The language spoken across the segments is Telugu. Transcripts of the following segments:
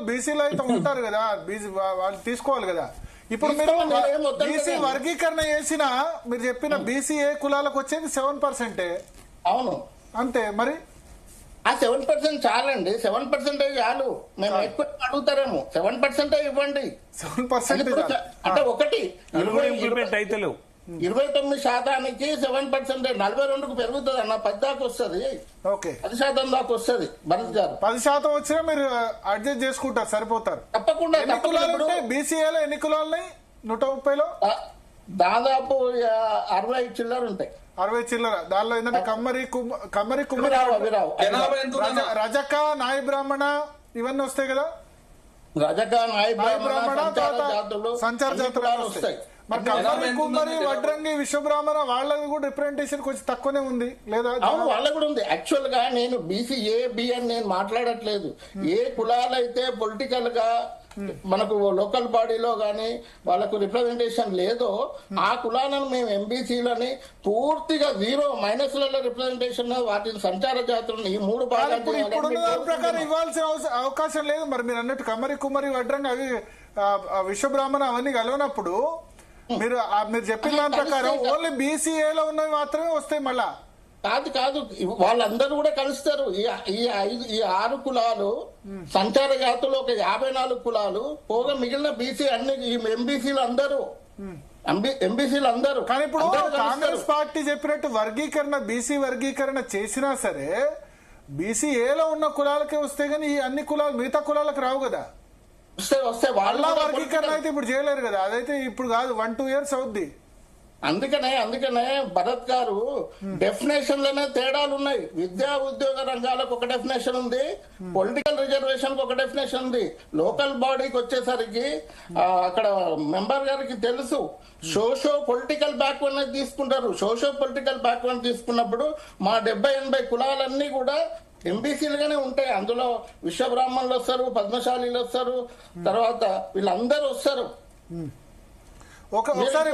బీసీలో అయితే ఉంటారు కదా, బీసీ వాళ్ళు తీసుకోవాలి కదా. ఇప్పుడు మీరు బీసీ వర్గీకరణ చేసిన మీరు చెప్పిన బీసీ ఏ కులాలకు వచ్చేది 7%. అవును అంతే మరి. ఆ 7% చాలండి, 7% చాలు. మేము ఎక్కువ అడుగుతారేమో, 7% ఇవ్వండి. 7% అంటే ఒకటి 29% 7%, 42కు పెరుగుతుంది అన్న, 10 దాకా వస్తుంది, 10% దాకా వస్తుంది. భరత్ గారు 10% వచ్చినా మీరు అడ్జస్ట్ చేసుకుంటారు, సరిపోతారు. తప్పకుండా. బీసీఏలో ఎన్ని కులాలు 130లో దాదాపు 60 చిల్లర ఉంటాయి. 60 చిల్లర. దానిలో ఏంటంటే కమ్మరి కుమ్మరి రజక నాయ బ్రాహ్మణ ఇవన్నీ వస్తాయి కదా. రజక నాయ బ్రాహ్మణ సంచార జాతులు వస్తాయి. మరి కమ్మరి కుమ్మరి వడ్రంగి విశ్వబ్రాహ్మణ వాళ్ళది కూడా రిప్రజెంటేషన్ కొంచెం తక్కువనే ఉంది లేదా? అవును, వాళ్ళకు కూడా ఉంది. యాక్చువల్ గా నేను బీసీ ఏ బి అని నేను మాట్లాడట్లేదు. ఏ కులాలైతే పొలిటికల్ గా మనకు లోకల్ బాడీలో గానీ వాళ్ళకు రిప్రజెంటేషన్ లేదో ఆ కులాలను మేము ఎంబీసీలని పూర్తిగా -లలో రిప్రజెంటేషన్, వాటిని సంచార జాతులను ఈ 3 భాగాలు ప్రకారం ఇవ్వాల్సిన అవకాశం లేదు. మరి మీరు అన్నట్టు కమ్మరి కుమ్మరి వడ్రంగి అవి విశ్వబ్రాహ్మణ అవన్నీ కలవనప్పుడు మీరు చెప్పిన దాని ప్రకారం ఓన్లీ బీసీఏలో ఉన్నవి మాత్రమే వస్తాయి. మళ్ళా కాదు, వాళ్ళందరూ కూడా కలుస్తారు. ఈ 6 కులాలు సంచార జాతులు, ఒక 54 కులాలు పోగా మిగిలిన బీసీ అన్ని ఎంబీసీలు అందరూ. కానీ ఇప్పుడు కాంగ్రెస్ పార్టీ చెప్పినట్టు వర్గీకరణ, బీసీ వర్గీకరణ చేసినా సరే బీసీఏలో ఉన్న కులాలకే వస్తే గానీ ఈ అన్ని కులాలు మిగతా కులాలకు రావు కదా. వస్తే వాళ్ళ వర్గీకరణ అయితే ఇప్పుడు చేయలేరు కదా. అదైతే ఇప్పుడు కాదు, 1-2 years అవుద్ది. అందుకనే భరత్ గారు డెఫినేషన్ లోనే తేడాలు ఉన్నాయి. విద్యా ఉద్యోగ రంగాలకు ఒక డెఫినేషన్ ఉంది, పొలిటికల్ రిజర్వేషన్ ఒక డెఫినేషన్ ఉంది. లోకల్ బాడీకి వచ్చేసరికి అక్కడ మెంబర్ గారికి తెలుసు, సోషో పొలిటికల్ బ్యాక్వర్డ్ తీసుకుంటారు. సోషో పొలిటికల్ బ్యాక్వర్డ్ తీసుకున్నప్పుడు మా 70-80 కులాలన్నీ కూడా ఎంబీసీలుగానే ఉంటాయి. అందులో విశ్వబ్రాహ్మణులు వస్తారు, పద్మశాలీలు వస్తారు, తర్వాత వీళ్ళందరూ వస్తారు. ఒకసారి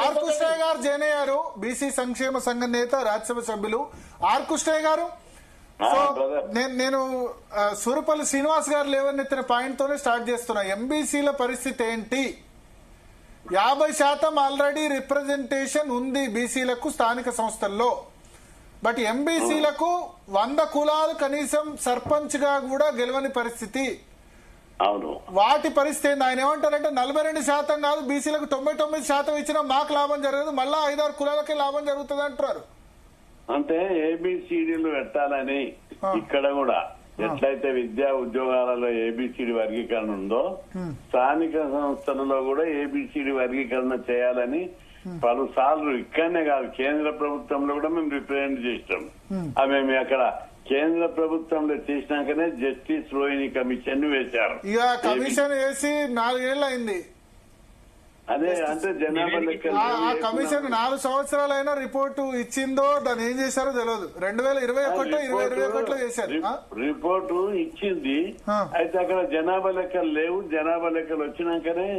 ఆర్ కృష్ణయ్య గారు జాయిన్ అయ్యారు, బీసీ సంక్షేమ సంఘ నేత, రాజ్యసభ సభ్యులు. ఆర్ కృష్ణయ్య గారు, నేను సూరపల్లి శ్రీనివాస్ గారు లేవనెత్తిన పాయింట్ తోనే స్టార్ట్ చేస్తున్నా. ఎంబీసీల పరిస్థితి ఏంటి? 50% ఆల్రెడీ రిప్రజెంటేషన్ ఉంది బీసీలకు స్థానిక సంస్థల్లో. బట్ ఎంబీసీలకు 100 కులాలు కనీసం సర్పంచ్ గా కూడా గెలవని పరిస్థితి. అవును, వాటి పరిస్థితి ఆయన ఏమంటారంటే 42% కాదు, బీసీలకు 99% ఇచ్చినా మాకు లాభం జరగదు, మళ్ళా 5-6 కులాలకే లాభం జరుగుతుంది అంటారు. అంటే ఏబిసిడీలు పెట్టాలని ఇక్కడ కూడా ఎట్లయితే విద్యా ఉద్యోగాలలో ఏబిసిడి వర్గీకరణ ఉందో స్థానిక సంస్థలలో కూడా ఏబిసిడి వర్గీకరణ చేయాలని పలుసార్లు ఇక్కడనే కాదు కేంద్ర ప్రభుత్వంలో కూడా మేము రిప్రజెంట్ చేస్తాం. మేము అక్కడ కేంద్ర ప్రభుత్వంలో చేసినాకనే జస్టిస్ రోహిణి కమిషన్ వేశారు. ఇక కమిషన్ వేసి 4 ఏళ్ళు అయింది. అదే అంటే జనాభా లెక్క కమిషన్ 4 సంవత్సరాలైనా రిపోర్టు ఇచ్చిందో దాన్ని ఏం చేశారో తెలియదు. 2021 చేశారు రిపోర్టు ఇచ్చింది. అయితే అక్కడ జనాభా లెక్కలు లేవు. జనాభా లెక్కలు వచ్చినాకనే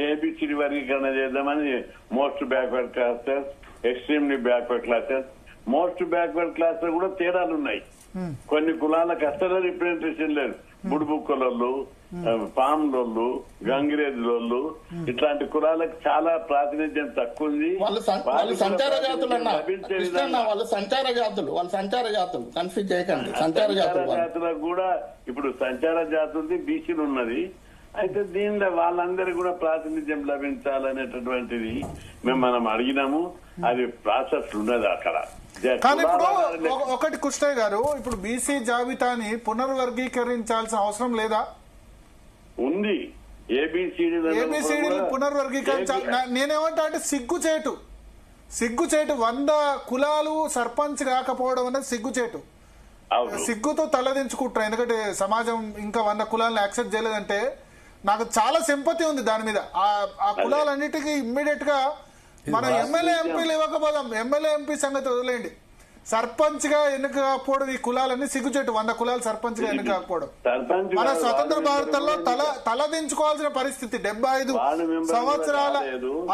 ఏబిసిడి వర్గీకరణ చేద్దామని most backward classes, extremely backward classes, most backward class లో కూడా తేడాలు ఉన్నాయి. కొన్ని కులాలకు అసలు రిప్రజెంటేషన్ లేదు. బుడుబుక్కలోళ్ళు, పాములోళ్ళు, గంగిరేజులోళ్ళు ఇట్లాంటి కులాలకు చాలా ప్రాతినిధ్యం తక్కువ ఉంది. వాళ్ళు సంచార జాతులు వాళ్ళు సంచార జాతులు కన్ఫ్యూజ్ చేయకండి. సంచార జాతులకు కూడా ఇప్పుడు సంచార జాతులది బీసీలు ఉన్నది. అయితే దీనిలో వాళ్ళందరికీ కూడా ప్రాతినిధ్యం లభించాలనేటటువంటిది మనం అడిగినాము. అది ప్రాసెస్ ఉన్నది అక్కడ. కానీ ఇప్పుడు ఒకటి కృష్ణయ్య గారు, ఇప్పుడు బీసీ జాబితాని పునర్వర్గీకరించాల్సిన అవసరం లేదా? ఉంది. ఏబిసిడీలు పునర్వర్గీకరించాలి. నేనేమంటా అంటే సిగ్గుచేటు 100 కులాలు సర్పంచ్ కాకపోవడం అనేది సిగ్గుచేటు. సిగ్గుతో తలదించుకుంటున్నా. ఎందుకంటే సమాజం ఇంకా 100 కులాలను యాక్సెప్ట్ చేయలేదంటే నాకు చాలా సింపతి ఉంది దాని మీద. ఆ కులాలన్నిటికీ ఇమ్మీడియట్ గా మనం ఎమ్మెల్యే ఎంపీలు ఇవ్వకపోదాం. ఎమ్మెల్యే ఎంపీ సంగతి వదిలేండి, సర్పంచ్ గా ఎన్నిక కాకపోవడం ఈ కులాలన్నీ సిగ్గుచేటు. 100 కులాలు సర్పంచ్ గా ఎన్నిక కాకపోవడం మన స్వతంత్ర భారతంలో తలదించుకోవాల్సిన పరిస్థితి. 75 సంవత్సరాల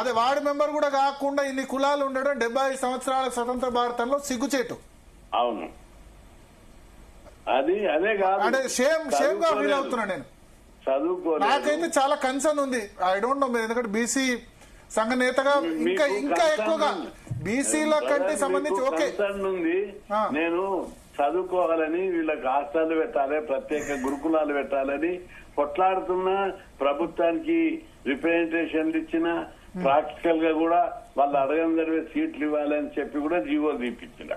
అదే వార్డు మెంబర్ కూడా కాకుండా ఇన్ని కులాలు ఉండడం 75 సంవత్సరాల స్వతంత్ర భారతంలో సిగ్గుచేటు. అవును, అది అదే కాదు అంటే షేమ్ గా ఫీల్ అవుతున్నా నేను. చదువుకోలేదు. నాకైతే చాలా కన్సర్న్ ఉంది. ఐ డోంట్ నో, ఎందుకంటే బీసీ సంఘ నేతగా ఇంకా ఎక్కువగా బీసీల కంటే సంబంధించి ఓకే ఉంది. నేను చదువుకోవాలని, వీళ్ళకి హాస్టల్ పెట్టాలి, ప్రత్యేక గురుకులాలు పెట్టాలని కొట్లాడుతున్నా, ప్రభుత్వానికి రిప్రజెంటేషన్లు ఇచ్చిన, ప్రాక్టికల్ గా కూడా వాళ్ళు అడగందరివే సీట్లు ఇవ్వాలని చెప్పి కూడా జీవోలు తీపించిన.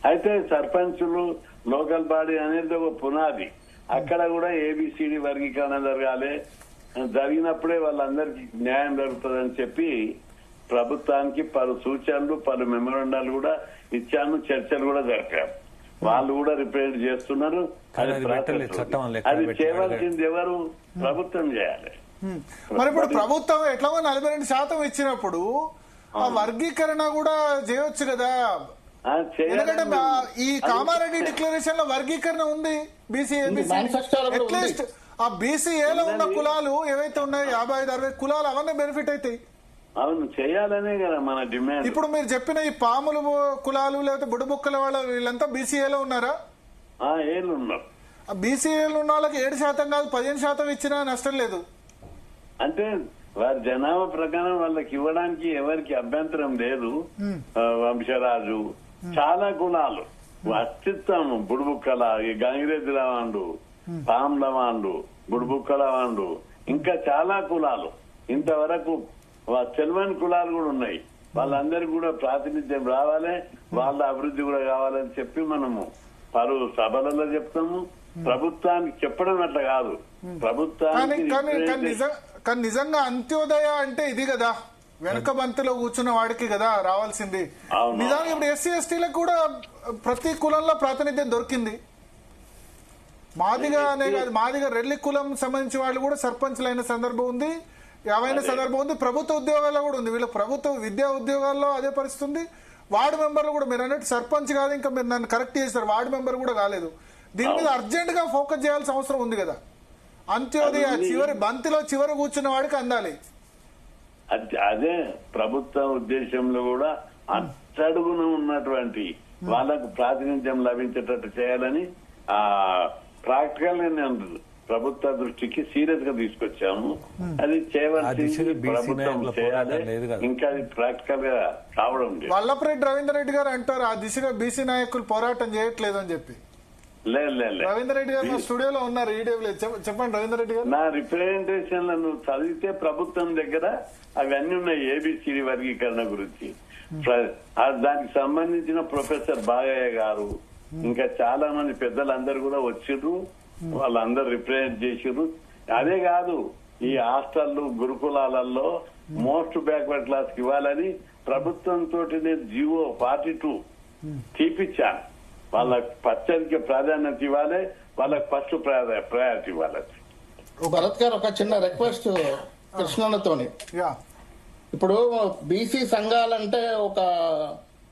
అయితే సర్పంచులు, లోకల్ బాడీ అనేది ఒక పునాది. అక్కడ కూడా ఏబిసిడి వర్గీకరణ జరగాలి. జరిగినప్పుడే వాళ్ళందరికీ న్యాయం జరుగుతుందని చెప్పి ప్రభుత్వానికి పలు సూచనలు, పలు మెమోరాండాలు కూడా ఇచ్చాను. చర్చలు కూడా జరిపారు. వాళ్ళు కూడా రిప్రజెంట్ చేస్తున్నారు. అది చేయవలసింది ఎవరు? ప్రభుత్వం చేయాలి. మరి ఇప్పుడు ప్రభుత్వం ఎట్లా 42% ఇచ్చినప్పుడు ఆ వర్గీకరణ కూడా చేయొచ్చు కదా. ఎందుకంటే ఈ కామారెడ్డి డిక్లరేషన్ లో వర్గీకరణ ఉంది. బీసీ అట్లీస్ట్ ఆ బీసీఏలో ఉన్న కులాలు ఏవైతే ఉన్నాయో 55-60 కులాలు అవన్నీ బెనిఫిట్ అవుతాయి. అవును, చేయాలనే కదా మన డిమాండ్. ఇప్పుడు మీరు చెప్పిన ఈ పాములు కులాలు లేకపోతే బుడబుక్కల వాళ్ళ వీళ్ళంతా బీసీఏలో ఉన్నారా? ఏళ్ళు ఉన్నారు. బీసీఏలో ఉన్న వాళ్ళకి 7% కాదు 15% ఇచ్చినా నష్టం లేదు. అంటే వారి జనాభా ప్రకారం వాళ్ళకి ఇవ్వడానికి ఎవరికి అభ్యంతరం లేదు. వంశరాజు, చాలా కులాలు అత్యుత్తమం. బుడుబుక్కల, ఈ గంగిరెద్దుల వాండు, పాముల వాండు, బుడుబుక్కల వాండు, ఇంకా చాలా కులాలు, ఇంతవరకు తెలివని కులాలు కూడా ఉన్నాయి. వాళ్ళందరికీ కూడా ప్రాతినిధ్యం రావాలి, వాళ్ళ అభివృద్ధి కూడా కావాలని చెప్పి మనము పలు సభలలో చెప్తాము. ప్రభుత్వానికి చెప్పడం అట్లా కాదు, ప్రభుత్వానికి. కానీ నిజంగా అంత్యోదయ అంటే ఇది కదా, వెనక బంతిలో కూర్చున్న వాడికి కదా రావాల్సింది. నిజానికి ఇప్పుడు ఎస్సీ ఎస్టీలకు కూడా ప్రతి కులంలో ప్రాతినిధ్యం దొరికింది. మాదిగా అనే కాదు, మాదిగా రెల్లి కులం సంబంధించిన వాళ్ళు కూడా సర్పంచ్లు అయిన సందర్భం ఉంది, ఏవైన సందర్భం ఉంది. ప్రభుత్వ ఉద్యోగాల్లో కూడా ఉంది. వీళ్ళ ప్రభుత్వ విద్యా ఉద్యోగాల్లో అదే పరిస్థితి ఉంది. వార్డు మెంబర్లు కూడా, మీరు అన్నట్టు సర్పంచ్ కాదు, ఇంకా మీరు నన్ను కరెక్ట్ చేస్తారు, వార్డు మెంబర్ కూడా కాలేదు. దీని మీద అర్జెంట్ గా ఫోకస్ చేయాల్సిన అవసరం ఉంది కదా. అంత్యోదయ చివరి బంతిలో చివరి కూర్చున్న వాడికి అందాలి. అదే ప్రభుత్వ ఉద్దేశంలో కూడా అట్టడుగున ఉన్నటువంటి వాళ్ళకు ప్రాతినిధ్యం లభించేటట్టు చేయాలని ప్రాక్టికల్ గా నేను ప్రభుత్వ దృష్టికి సీరియస్ గా తీసుకొచ్చాము. అది చేయవలసింది ప్రభుత్వం చేయాలి. ఇంకా అది ప్రాక్టికల్ గా కావడం లేదు. వల్లభరెడ్డి రవీందర్ రెడ్డి గారు అంటారు ఆ దిశగా బీసీ నాయకులు పోరాటం చేయట్లేదు అని చెప్పి. లేదు, రవీందర్ రెడ్డి గారు స్టూడియోలో ఉన్నారు, ఈడీలో. చెప్పండి రవీందర్ రెడ్డి గారు. నా రిప్రజెంటేషన్లను చదివితే ప్రభుత్వం దగ్గర అవన్నీ ఉన్నాయి. ఏబిసిడి వర్గీకరణ గురించి దానికి సంబంధించిన ప్రొఫెసర్ బాగయ్య గారు, ఇంకా చాలా మంది పెద్దలందరూ కూడా వచ్చిర్రు. వాళ్ళందరూ రిప్రజెంట్ చేసిర్రు. అదే కాదు, ఈ హాస్టళ్లు, గురుకులాలలో మోస్ట్ బ్యాక్వర్డ్ క్లాస్ కి ఇవ్వాలని ప్రభుత్వంతో నేను జీవో 42 తీపిచ్చాను. వాళ్ళకి పచ్చడికి ప్రాధాన్యత ఇవ్వాలి, వాళ్ళకి ఫస్ట్ ప్రయారిటీ ఇవ్వాలి. భరత్ గారు, ఒక చిన్న రిక్వెస్ట్ కృష్ణన్నతోని. ఇప్పుడు బీసీ సంఘాలంటే ఒక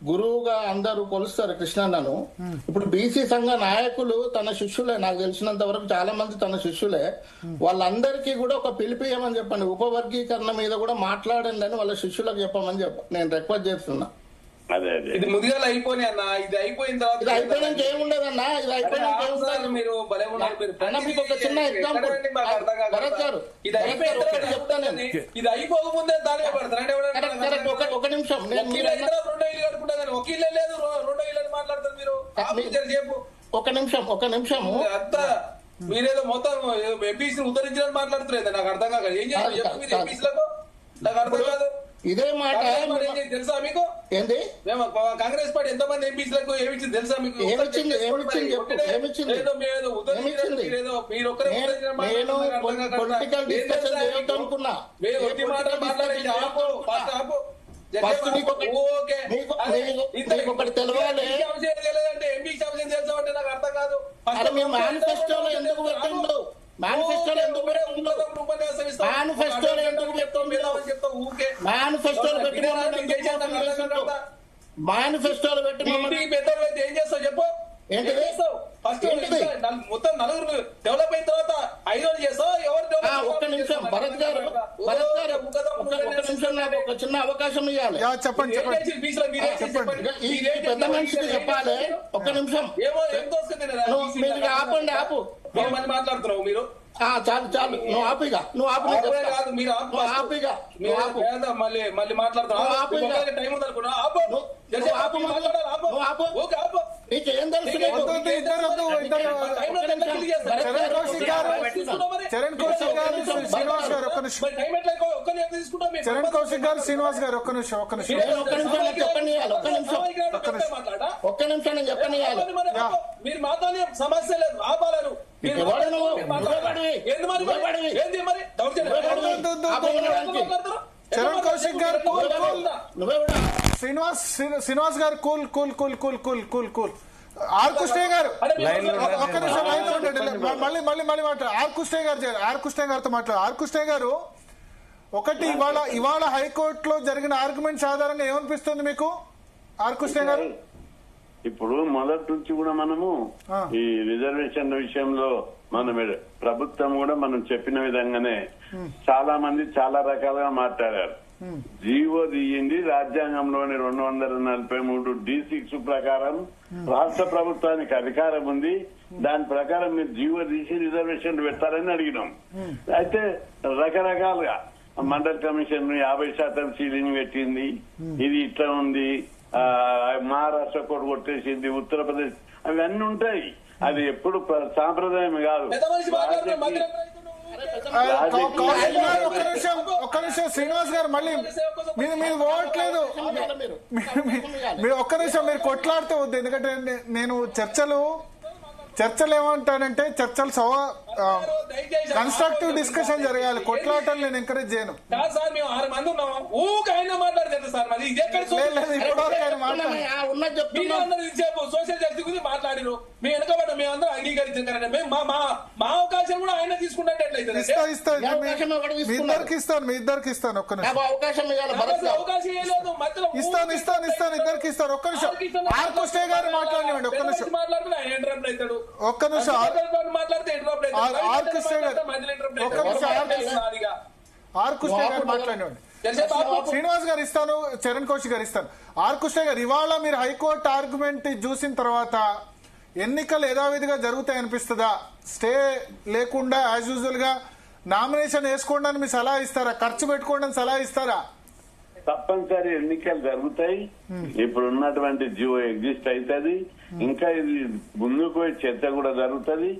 గురువుగా అందరూ కొలుస్తారు కృష్ణన్నను. ఇప్పుడు బీసీ సంఘ నాయకులు తన శిష్యులే, నాకు తెలిసినంత వరకు చాలా మంది తన శిష్యులే. వాళ్ళందరికీ కూడా ఒక పిలిపియమని చెప్పండి, ఉపవర్గీకరణ మీద కూడా మాట్లాడండి అని వాళ్ళ శిష్యులకు చెప్పమని నేను రిక్వెస్ట్ చేస్తున్నా. ఇది ముందుగా అయిపోయి అన్న, ఇది అయిపోయిన తర్వాత ఇది అయిపోయినాక ఏముండదన్నా, ఇది అయిపోయినాక ఏముండదు. మీరు మీకు ఒక చిన్న ఎగ్జాంపుల్ భరత్ గారు, ఇది అయిపోయిన తర్వాత చెప్తాను. ఇది అయిపోకముందే దాని పడతారు. ఒక నిమిషం, రెండో ఇల్లు కట్టుకుంటా కానీ ఒక ఇల్లు లేదు, రెండో ఇల్లు మాట్లాడతారు మీరు. చెప్పు ఒక నిమిషం అంతా మీరేదో మొత్తం ఎంపీసీ ఉద్ధరించాలని మాట్లాడుతున్నారు. నాకు అర్థం కాదు. ఏం చేస్తారు మీరు ఎంపీసీలకు? నాకు అర్థం కాదు. ఇదే మాట తెలుసా మీకు? ఏంది కాంగ్రెస్ పార్టీ ఎంత మంది ఎంపీసీలకు ఏమిచ్చింది తెలుసా మీకు? ఏమిచ్చింది? పొలిటికల్ డిస్కషన్ అనుకున్నా. ఒకటి తెలవాలి, నాకు అర్థం కాదు. మీ మేనిఫెస్టోలో ఎందుకు పెట్టండు? మేనిఫెస్టోలో ఎందుకు పెట్టండు? మేనిఫెస్టోలో ఎందుకు పెట్టండు? మేనిఫెస్టోలో పెట్టి మేనిఫెస్టోలో పెట్టి పెద్దలు అయితే ఏం చేస్తావు చెప్పు? ఏంటిది? ఫస్ట్ మొత్తం నలుగురు డెవలప్ అయిన తర్వాత 5 రోజులు చేస్తావు. ఎవరు? ఒక్క నిమిషం భరత్ గారు, ఒక్క నిమిషం నాకు ఒక చిన్న అవకాశం ఇవ్వాలి. చెప్పండి. ఈ పెద్ద మనిషికి చెప్పాలి. ఒక్క నిమిషం ఏమో ఏం తోస్తుంది ఆపండి, ఆపు. మాట్లాడుతున్నావు మీరు. చాలు చాలు నువ్వు ఆపిగా నువ్వు ఆపు కాదు మీరు ఆపిగా మళ్ళీ మాట్లాడతాను టైం ఉంది అనుకున్నా నీకేం తెలుసు చరణ్ కౌశిక్ గారు శ్రీనివాస్ గారు ఒక్క నిమిషం చరణ్ కౌశిక్ గారు శ్రీనివాస్ గారు ఒక్క నిమిషం ఒక్క నిమిషం నేను చెప్పనియాలి మీరు మాట్లాడే సమస్య లేదు ఆపాలను Charan Kaushik garu Srinivas garu cool cool cool cool cool cool cool R Krishnaiah garu ఒక్క నిమిషం లైన్ లో ఉండండి. మళ్ళీ మాట్లాడు. ఆర్ కృష్ణయ్య గారితో మాట్లాడు. ఆర్ కృష్ణయ్య గారు ఒకటి ఇవాళ హైకోర్టులో జరిగిన ఆర్గ్యుమెంట్స్ ఆధారంగా ఏమనిపిస్తుంది మీకు ఆర్ కృష్ణయ్య గారు? ఇప్పుడు మొదటి నుంచి కూడా మనము ఈ రిజర్వేషన్ల విషయంలో మనం ప్రభుత్వం కూడా మనం చెప్పిన విధంగానే చాలా మంది చాలా రకాలుగా మాట్లాడారు. జీవో తీయింది రాజ్యాంగంలోని 243 D6 ప్రకారం రాష్ట్ర ప్రభుత్వానికి అధికారం ఉంది. దాని ప్రకారం మీరు జీవో తీసి రిజర్వేషన్లు పెట్టాలని అడిగినాం. అయితే రకరకాలుగా మండల్ కమిషన్ 50% సీలింగ్ పెట్టింది, ఇది ఇట్లా ఉంది, మహారాష్ట్ర కోర్టు కొట్టేసింది, ఉత్తరప్రదేశ్ అవన్నీ ఉంటాయి. అది ఎప్పుడు సాంప్రదాయం కాదు. ఒక్క నిమిషం శ్రీనివాస్ గారు మళ్ళీ మీరు పోవట్లేదు. మీరు ఒక్క నిమిషం మీరు కొట్లాడితే వద్దు. ఎందుకంటే నేను చర్చలు ఏమంటానంటే చర్చలు కన్స్ట్రక్టివ్ డిస్కషన్ జరగాలి. కొట్లాటలు నేను ఎంకరేజ్ చేయను. సోషల్ జస్టిస్ గురించి మాట్లాడిను మేము వెనకబడ్డ మేమందరం అంగీకరించాం. మా అవకాశం కూడా ఆయన తీసుకున్నట్లయితే మీ ఇద్దరికి ఇస్తాను. ఒక్క నిమిషం అవకాశం ఇస్తాను ఇద్దరికి ఇస్తాను. ఒక్క నిమిషం ఆర్ కృష్ణయ్య గారు మాట్లాడినండి. ఒక్క నిమిషం ఆర్ కృష్ణయ్య గారు మాట్లాడినండి. శ్రీనివాస్ గారు ఇస్తాను, చరణ్ కౌశిక్ గారు ఇస్తాను. ఆర్ కృష్ణయ్య గారు ఇవాళ మీరు హైకోర్టు ఆర్గ్యుమెంట్ చూసిన తర్వాత ఎన్నికలు యథావిధిగా జరుగుతాయి అనిపిస్తుందా? స్టే లేకుండా యాజ్ యూజువల్ గా నామినేషన్ వేసుకోండి అని మీరు సలహా ఇస్తారా? ఖర్చు పెట్టుకోండి అని సలహా ఇస్తారా? తప్పనిసరి ఎన్నికలు జరుగుతాయి. ఇప్పుడు ఉన్నటువంటి జియో ఎగ్జిస్ట్ అవుతుంది. ఇంకా ఇది ముందుకు పోయి చర్చ కూడా జరుగుతుంది.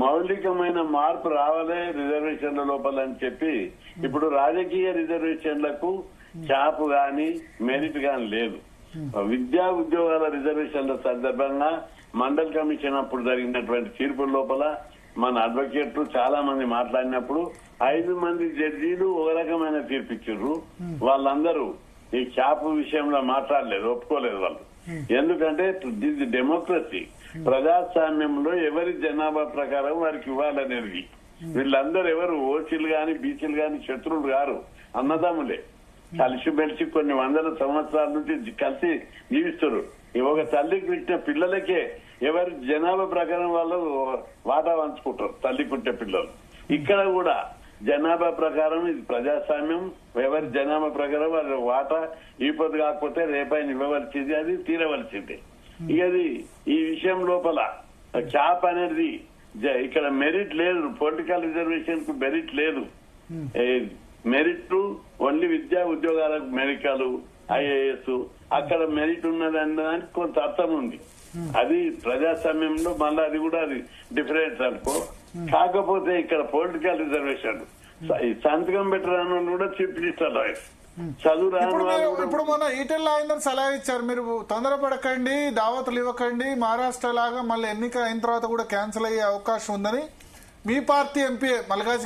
మౌలికమైన మార్పు రావాలే రిజర్వేషన్ల లోపల అని చెప్పి ఇప్పుడు రాజకీయ రిజర్వేషన్లకు చాపు గాని మెరిట్ గాని లేదు. విద్యా ఉద్యోగాల రిజర్వేషన్ల సందర్భంగా మండల్ కమిషన్ అప్పుడు జరిగినటువంటి తీర్పుల లోపల మన అడ్వకేట్లు చాలా మంది మాట్లాడినప్పుడు 5 మంది జడ్జీలు ఒక రకమైన తీర్పు ఇచ్చారు. వాళ్ళందరూ ఈ క్యాప్ విషయంలో మాట్లాడలేదు, ఒప్పుకోలేదు వాళ్ళు. ఎందుకంటే ఇది డెమోక్రసీ, ప్రజాస్వామ్యంలో ఎవరి జనాభా ప్రకారం వారికి ఇవ్వాలనేది. వీళ్ళందరూ ఎవరు ఓసీలు గాని బీసీలు గాని శత్రువులు గారు, అన్నదమ్ములే. కలిసిమెలిసి కొన్ని వందల సంవత్సరాల నుంచి కలిసి జీవిస్తారు. ఒక తల్లికి పుట్టిన పిల్లలకే ఎవరి జనాభా ప్రకారం వాళ్ళు వాటా పంచుకుంటారు, తల్లికి పుట్టిన పిల్లలు. ఇక్కడ కూడా జనాభా ప్రకారం ఇది ప్రజాస్వామ్యం. ఎవరి జనాభా ప్రకారం వాళ్ళ వాటా ఈపొద్దు కాకపోతే రేపైన ఇవ్వవలసింది, అది తీరవలసింది. ఇక అది ఈ విషయం లోపల క్యాప్ అనేది ఇక్కడ మెరిట్ లేదు. పొలిటికల్ రిజర్వేషన్ కు మెరిట్ లేదు. మెరిట్ ఓన్లీ విద్యా ఉద్యోగాలకు మెరికలు, ఐఏఎస్ అక్కడ మెరిట్ ఉన్నదన్న దానికి కొంత అర్థం ఉంది. అది ప్రజాస్వామ్యంలో మళ్ళీ అది కూడా అది డిఫరెన్స్ అనుకో. కాకపోతే ఇక్కడ పొలిటికల్ రిజర్వేషన్ సంతకం పెట్టరాని కూడా చీఫ్ మినిస్టర్ చదువు రాని. ఇప్పుడు మన ఈటెల రాజేందర్ సలహా ఇచ్చారు, మీరు తొందరపడకండి, దావతులు ఇవ్వకండి, మహారాష్ట్ర లాగా మళ్ళీ ఎన్నిక అయిన తర్వాత కూడా క్యాన్సిల్ అయ్యే అవకాశం ఉందని. మీ పార్టీ ఎంపీ మల్కాజ్